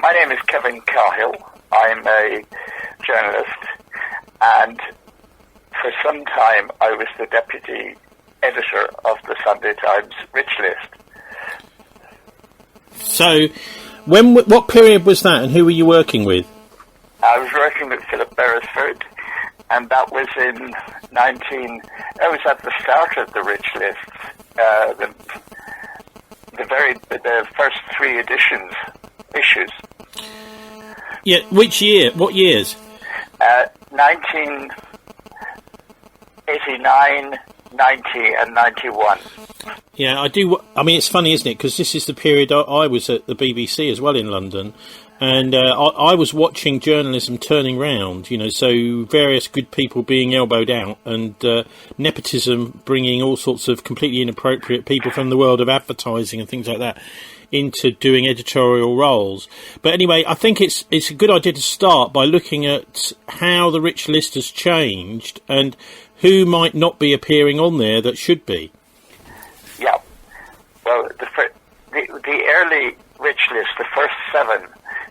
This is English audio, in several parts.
My name is Kevin Cahill. I'm a journalist, and for some time I was the deputy editor of the Sunday Times Rich List. So, what period was that, and who were you working with? I was working with Philip Beresford, and that was I was at the start of the Rich List, the first three issues. Yeah, which year? What years? 1989, 90 and 91. Yeah, I do. I mean, it's funny, isn't it? Because this is the period I was at the BBC as well in London, and I was watching journalism turning round, so various good people being elbowed out, and nepotism bringing all sorts of completely inappropriate people from the world of advertising and things like that into doing editorial roles. But anyway, I think it's a good idea to start by looking at how the Rich List has changed and who might not be appearing on there that should be. Yeah. Well, the early Rich List, the first 7,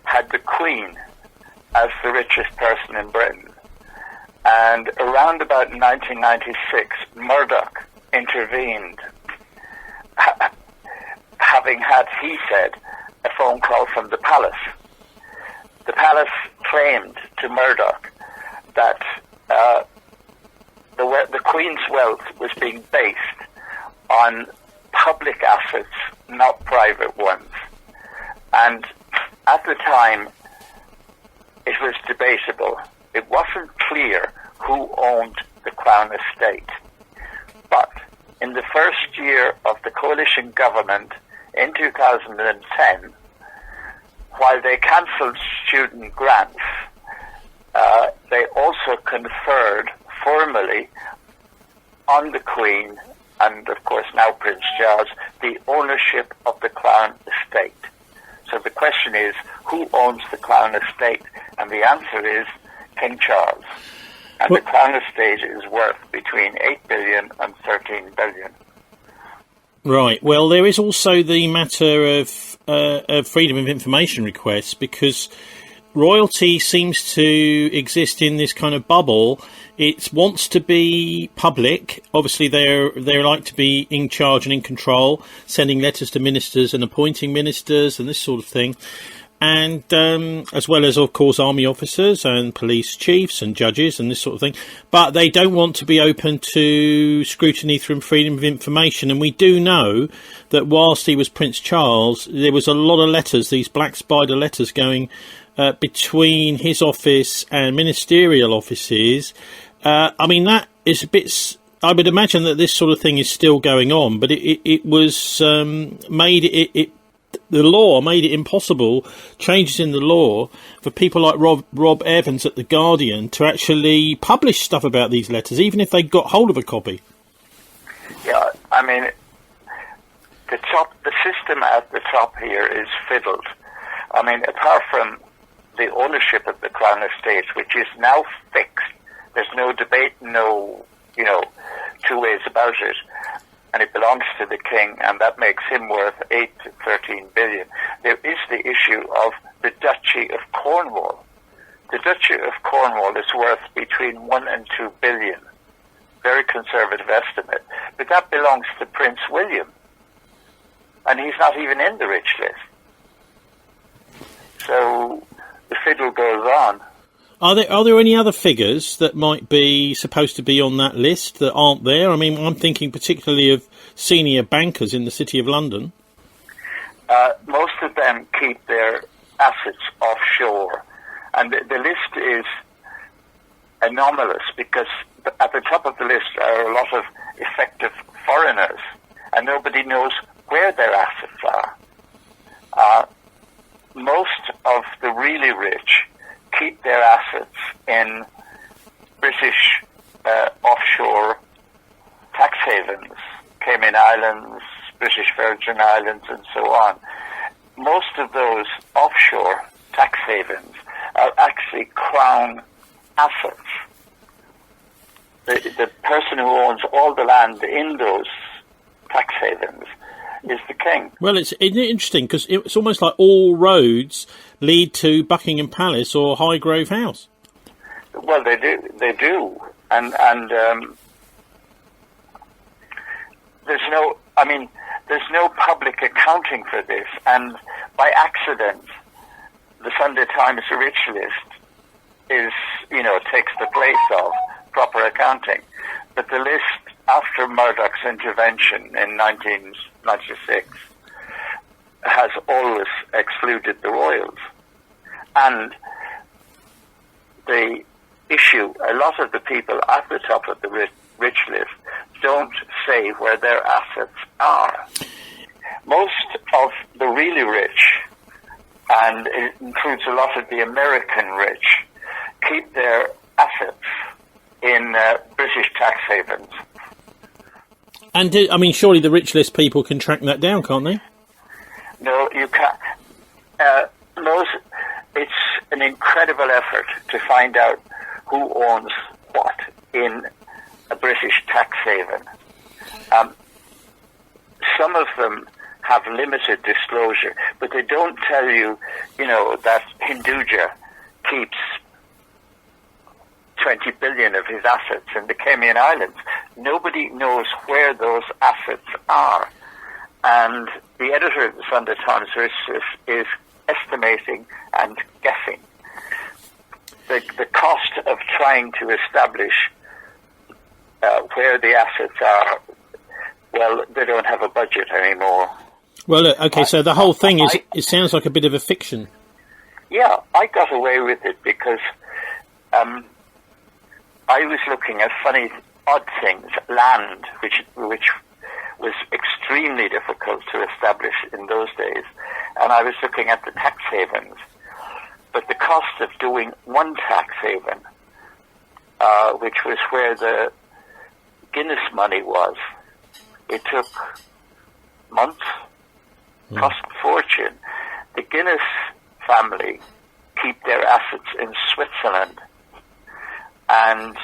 had the Queen as the richest person in Britain. And around about 1996, Murdoch intervened, having had, he said, a phone call from the palace. The palace claimed to Murdoch that the Queen's wealth was being based on public assets, not private ones. And at the time, it was debatable. It wasn't clear who owned the Crown estate. But in the first year of the coalition government in 2010, while they cancelled student grants, they also conferred formally on the Queen and, of course, now Prince Charles, the ownership of the Crown estate. So the question is, who owns the Crown estate? And the answer is King Charles. And the Crown estate is worth between 8 billion and 13 billion. Right. Well, there is also the matter of freedom of information requests, because royalty seems to exist in this kind of bubble. It wants to be public. Obviously, they like to be in charge and in control, sending letters to ministers and appointing ministers and this sort of thing. And as well as, of course, army officers and police chiefs and judges and this sort of thing. But they don't want to be open to scrutiny from freedom of information. And we do know that whilst he was Prince Charles, there was a lot of letters, these black spider letters going between his office and ministerial offices. I mean, that is a bit... I would imagine that this sort of thing is still going on, but it was made... The law made it impossible, changes in the law, for people like Rob Evans at The Guardian to actually publish stuff about these letters, even if they got hold of a copy. Yeah, I mean, the system at the top here is fiddled. I mean, apart from the ownership of the Crown estate, which is now fixed, there's no debate, no, two ways about it. And it belongs to the king, and that makes him worth 8 to 13 billion. There is the issue of the Duchy of Cornwall. The Duchy of Cornwall is worth between 1 and 2 billion. Very conservative estimate. But that belongs to Prince William. And he's not even in the Rich List. So the fiddle goes on. Are there any other figures that might be supposed to be on that list that aren't there? I mean, I'm thinking particularly of senior bankers in the City of London. Most of them keep their assets offshore. And the list is anomalous because at the top of the list are a lot of effective foreigners, and nobody knows where their assets are. Most of the really rich keep their assets in British offshore tax havens, Cayman Islands, British Virgin Islands, and so on. Most of those offshore tax havens are actually Crown assets. The person who owns all the land in those tax havens is the king. Well, it's interesting because it's almost like all roads lead to Buckingham Palace or Highgrove House. Well, they do, and there's no public accounting for this, and by accident, the Sunday Times Rich List takes the place of proper accounting. But the list, after Murdoch's intervention in 1996, has always excluded the royals. And the issue, a lot of the people at the top of the rich list don't say where their assets are. Most of the really rich, and it includes a lot of the American rich, keep their assets in British tax havens. And surely the rich list people can track that down, can't they? No, you can't. It's an incredible effort to find out who owns what in a British tax haven. Some of them have limited disclosure, but they don't tell you, that Hinduja keeps 20 billion of his assets in the Cayman Islands. Nobody knows where those assets are. And the editor of the Sunday Times is estimating and guessing. The cost of trying to establish where the assets are, well, they don't have a budget anymore. Well, look, okay, so the whole thing it sounds like a bit of a fiction. Yeah, I got away with it because I was looking at funny, odd things, land, which was extremely difficult to establish in those days, and I was looking at the tax havens. But the cost of doing one tax haven, which was where the Guinness money was, it took months, cost a fortune. The Guinness family keep their assets in Switzerland. And,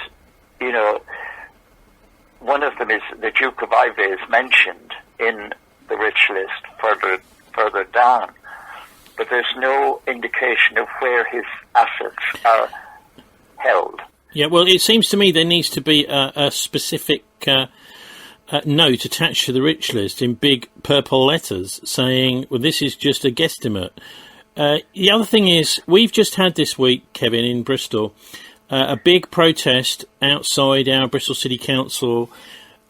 one of them is the Duke of Ives mentioned in the rich list further down. But there's no indication of where his assets are held. Yeah, well, it seems to me there needs to be a specific note attached to the rich list in big purple letters saying, well, this is just a guesstimate. The other thing is, we've just had this week, Kevin, in Bristol, a big protest outside our Bristol City Council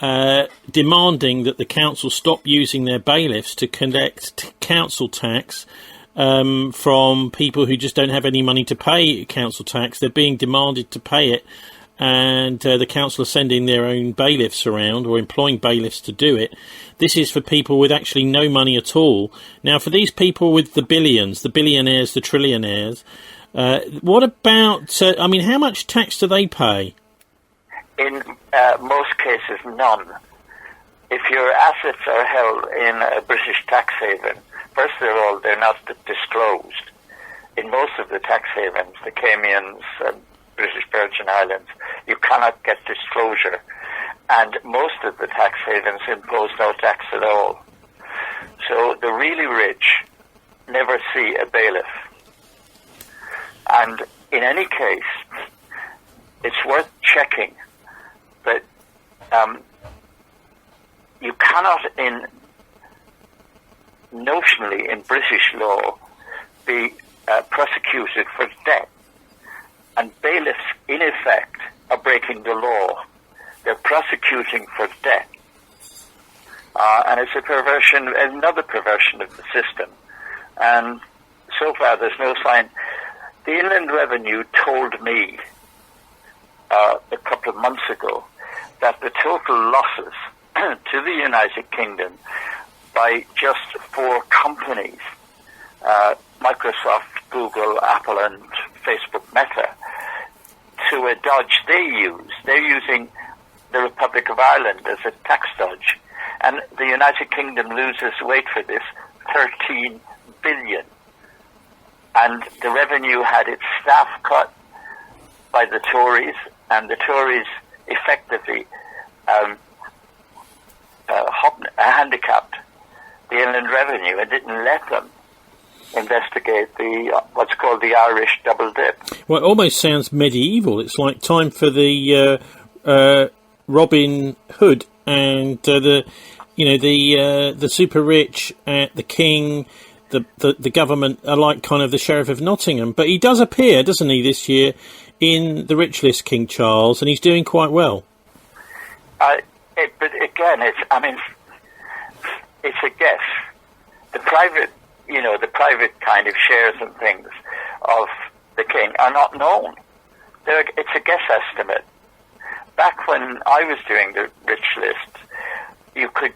demanding that the council stop using their bailiffs to collect council tax from people who just don't have any money to pay council tax. They're being demanded to pay it, and the council are sending their own bailiffs around or employing bailiffs to do it. This is for people with actually no money at all. Now, for these people with the billions, the billionaires, the trillionaires, what about, how much tax do they pay? In most cases, none. If your assets are held in a British tax haven, first of all, they're not disclosed. In most of the tax havens, the Caymans and British Virgin Islands, you cannot get disclosure. And most of the tax havens impose no tax at all. So the really rich never see a bailiff. And in any case, it's worth checking that you cannot, notionally in British law, be prosecuted for debt. And bailiffs, in effect, are breaking the law. They're prosecuting for debt. And it's another perversion of the system. And so far, there's no sign. The Inland Revenue told me a couple of months ago that the total losses to the United Kingdom by just 4 companies, Microsoft, Google, Apple, and Facebook Meta, to a dodge they use. They're using the Republic of Ireland as a tax dodge. And the United Kingdom loses, wait for this, 13 billion. And the revenue had its staff cut by the Tories, and the Tories effectively handicapped the Inland Revenue and didn't let them investigate the what's called the Irish double dip. Well, it almost sounds medieval. It's like time for the Robin Hood and the super rich, the king, the government are like kind of the Sheriff of Nottingham. But he does appear, doesn't he, this year in the rich list, King Charles, and he's doing quite well. But again, it's a guess. The private kind of shares and things of the king are not known. It's a guess estimate. Back when I was doing the rich list, you could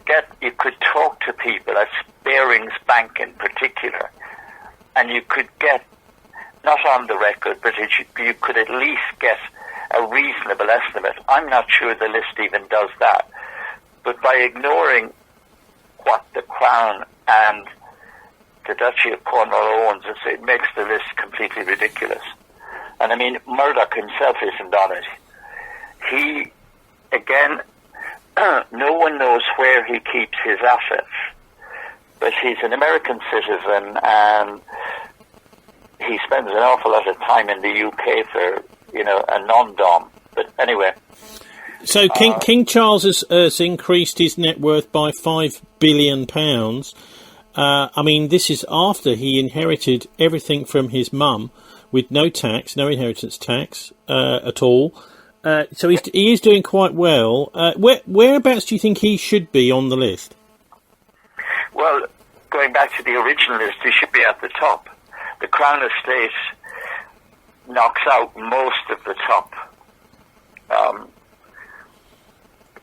talk to people at Barings Bank in particular, and you could get, not on the record, but you could at least get a reasonable estimate. I'm not sure the list even does that. But by ignoring what the Crown and the Duchy of Cornwall owns, it makes the list completely ridiculous. And I mean, Murdoch himself isn't on it. He, again, no one knows where he keeps his assets, but he's an American citizen and he spends an awful lot of time in the UK for, a non-dom. But anyway. So King Charles has increased his net worth by £5 billion. I mean, this is after he inherited everything from his mum with no inheritance tax at all. So he is doing quite well. Whereabouts do you think he should be on the list? Well, going back to the original list, he should be at the top. The Crown Estate knocks out most of the top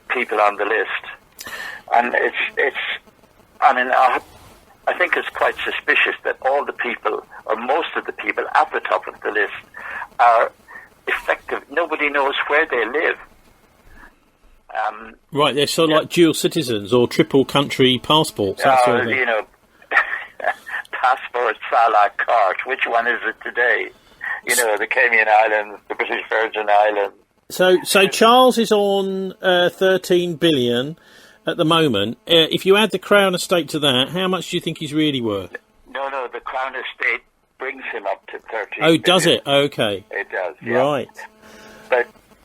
people on the list, and I think it's quite suspicious that all the people, or most of the people at the top of the list, are effective. Nobody knows where they live. Right, they're sort of like dual citizens or triple country passports. That sort of thing. Passports a la carte. Which one is it today? The Cayman Islands, the British Virgin Islands. So Charles is on 13 billion at the moment. If you add the Crown Estate to that, how much do you think he's really worth? No, the Crown Estate brings him up to 13 Oh, does it? Okay. It does, yeah. Right.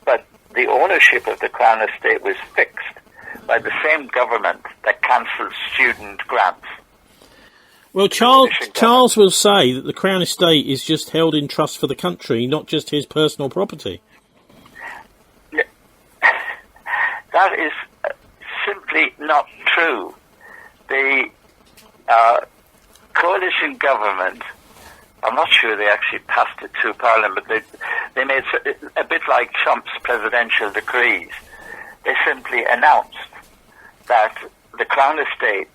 But the ownership of the Crown Estate was fixed by the same government that cancelled student grants. Well, Charles will say that the Crown Estate is just held in trust for the country, not just his personal property. That is simply not true. The coalition government, I'm not sure they actually passed it through Parliament, but they made a bit like Trump's presidential decrees. They simply announced that the Crown Estate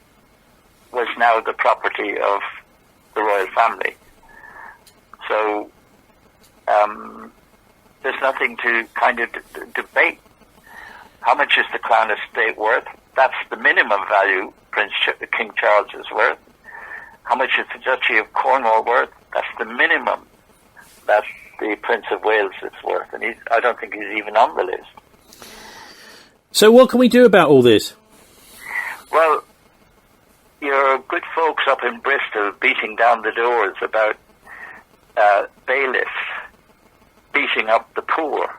was now the property of the royal family. So there's nothing to kind of debate. How much is the Crown Estate worth? That's the minimum value King Charles is worth. How much is the Duchy of Cornwall worth? That's the minimum that the Prince of Wales is worth. And I don't think he's even on the list. So what can we do about all this? Well, your good folks up in Bristol beating down the doors about bailiffs beating up the poor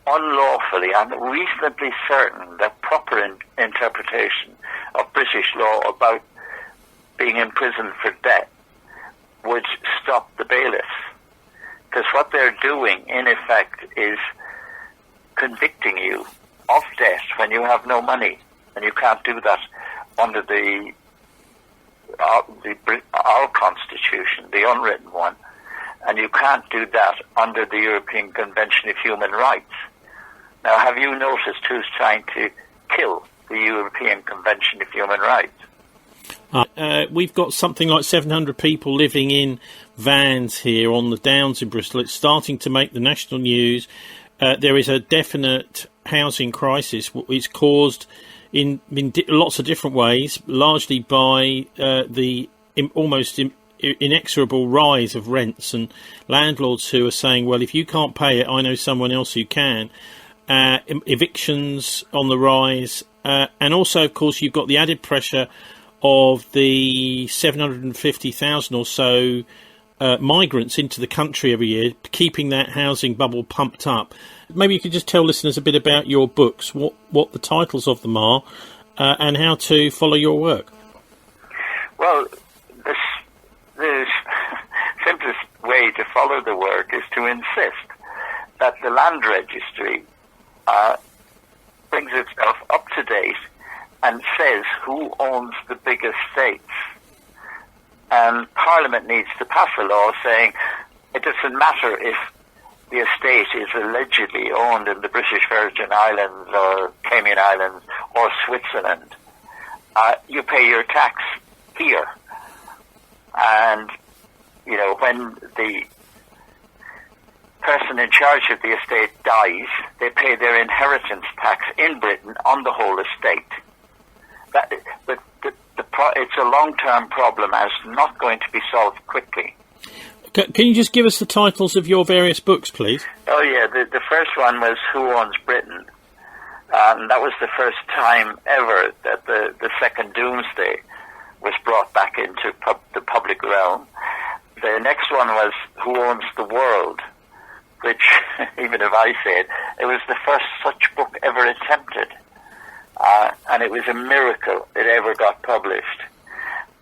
unlawfully. I'm reasonably certain that proper interpretation of British law about being imprisoned for debt would stop the bailiffs. Because what they're doing, in effect, is convicting you of debt when you have no money. And you can't do that under our constitution, the unwritten one. And you can't do that under the European Convention of Human Rights. Now, have you noticed who's trying to kill the European Convention of Human Rights? We've got something like 700 people living in vans here on the Downs in Bristol. It's starting to make the national news. There is a definite housing crisis. It's caused in lots of different ways, largely by the almost inexorable rise of rents and landlords who are saying, well, if you can't pay it, I know someone else who can. Evictions on the rise. And also, of course, you've got the added pressure of the 750,000 or so migrants into the country every year, keeping that housing bubble pumped up. Maybe you could just tell listeners a bit about your books, what the titles of them are, and how to follow your work. Well, the simplest way to follow the work is to insist that the land registry brings itself up to date and says who owns the big estates. And Parliament needs to pass a law saying it doesn't matter if the estate is allegedly owned in the British Virgin Islands or Cayman Islands or Switzerland. You pay your tax here. And, you know, when the person in charge of the estate dies, they pay their inheritance tax in Britain on the whole estate. But it's a long-term problem and it's not going to be solved quickly. Can you just give us the titles of your various books, please? Oh, yeah. The first one was Who Owns Britain? That was the first time ever that the second doomsday was brought back into the public realm. The next one was Who Owns the World? Which, even if I say it was the first such book ever attempted. And it was a miracle it ever got published.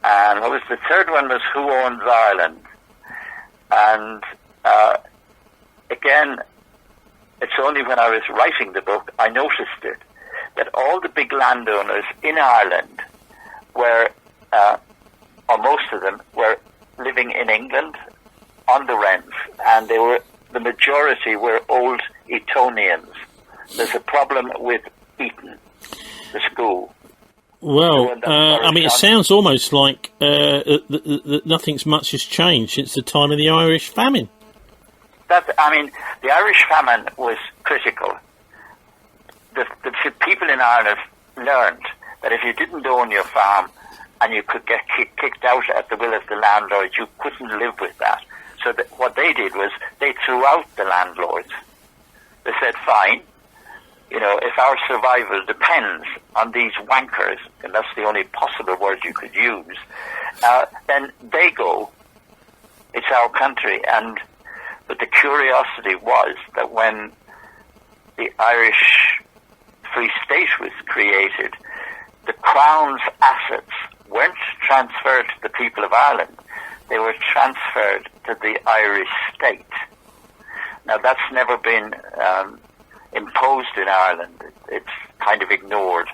And what was the third one was Who Owns Ireland? And again, it's only when I was writing the book I noticed it, that all the big landowners in Ireland were, or most of them, were living in England on the rents, and the majority were old Etonians. There's a problem with Eton, the school. Well, I mean, it sounds almost like nothing's much has changed since the time of the Irish famine. The Irish famine was critical. The people in Ireland learned that if you didn't own your farm and you could get kicked out at the will of the landlord, you couldn't live with that. So what they did was they threw out the landlords. They said, fine, you know, if our survival depends on these wankers, and that's the only possible word you could use, then they go. It's our country. But the curiosity was that when the Irish Free State was created, the Crown's assets weren't transferred to the people of Ireland. They were transferred to the Irish state. Now, that's never been imposed in Ireland. It's kind of ignored.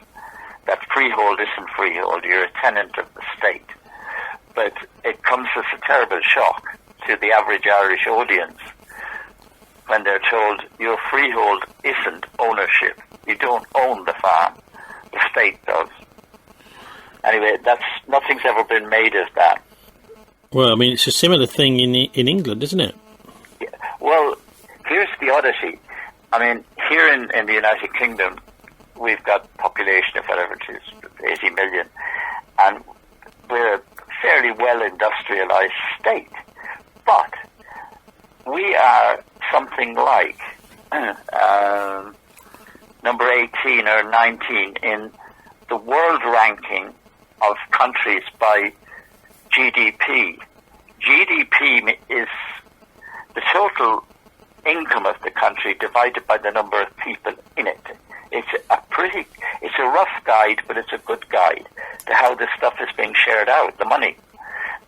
That freehold isn't freehold. You're a tenant of the state. But it comes as a terrible shock to the average Irish audience when they're told your freehold isn't ownership. You don't own the farm. The state does. Anyway, nothing's ever been made of that. Well, I mean, it's a similar thing in England, isn't it? Yeah. Well, here's the oddity. I mean, here in the United Kingdom, we've got a population of whatever it is, 80 million, and we're a fairly well-industrialized state. But we are something like number 18 or 19 in the world ranking of countries by GDP. GDP is the total income of the country divided by the number of people in it. It's a rough guide, but it's a good guide to how this stuff is being shared out, the money.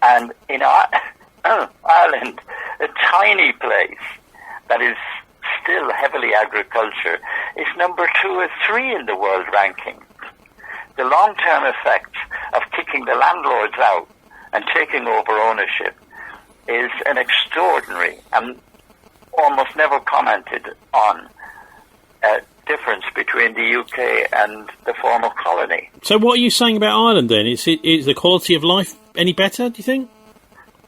And in Ireland, a tiny place that is still heavily agriculture, is number 2 or 3 in the world ranking. The long-term effects of kicking the landlords out and taking over ownership is an extraordinary and almost never commented on difference between the UK and the former colony. So what are you saying about Ireland then? Is the quality of life any better, do you think?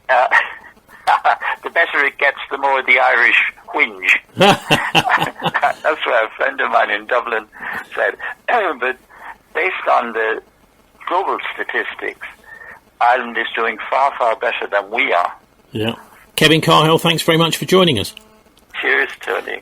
The better it gets, the more the Irish whinge. That's what a friend of mine in Dublin said. But based on the global statistics, Ireland is doing far, far better than we are. Yeah. Kevin Cahill, thanks very much for joining us. Cheers, Tony.